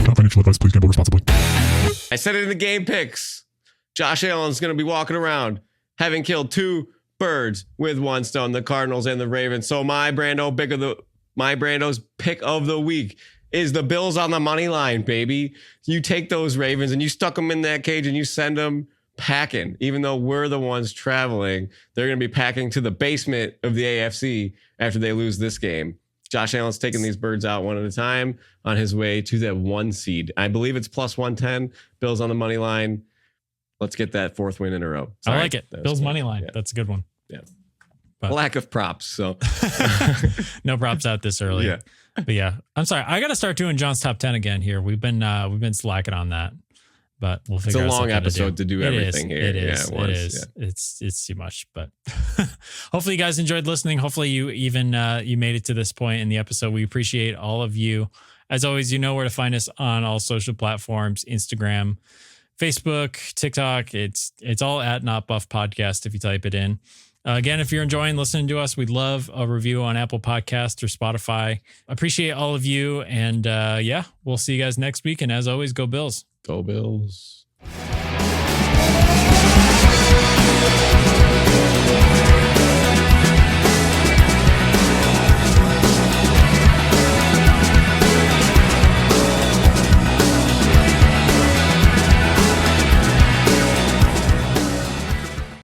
Not financial advice. Please gamble responsibly.
I said it in the game picks. Josh Allen's going to be walking around having killed 2 birds with one stone, the Cardinals and the Ravens. So my Brando's pick of the week is the Bills on the money line, baby. You take those Ravens and you stuck them in that cage and you send them packing. Even though we're the ones traveling, they're going to be packing to the basement of the AFC after they lose this game. Josh Allen's taking these birds out one at a time on his way to that 1 seed. I believe it's plus 110. Bills on the money line. Let's get that 4th win in a row.
Sorry, I like it. Bills money line. Yeah. That's a good one.
Yeah. But lack of props. So
no props out this early.
Yeah.
But yeah, I'm sorry. I got to start doing John's top 10 again here. We've been slacking on that, but we'll figure out.
It's a long episode to do everything here.
It is.
Yeah,
it is.
Yeah.
It's too much, but hopefully you guys enjoyed listening. Hopefully you even you made it to this point in the episode. We appreciate all of you. As always, you know where to find us on all social platforms, Instagram, Facebook, TikTok. It's all at Not Buff Podcast if you type it in. Again, if you're enjoying listening to us, we'd love a review on Apple Podcasts or Spotify. Appreciate all of you. And we'll see you guys next week. And as always, go Bills.
Go Bills.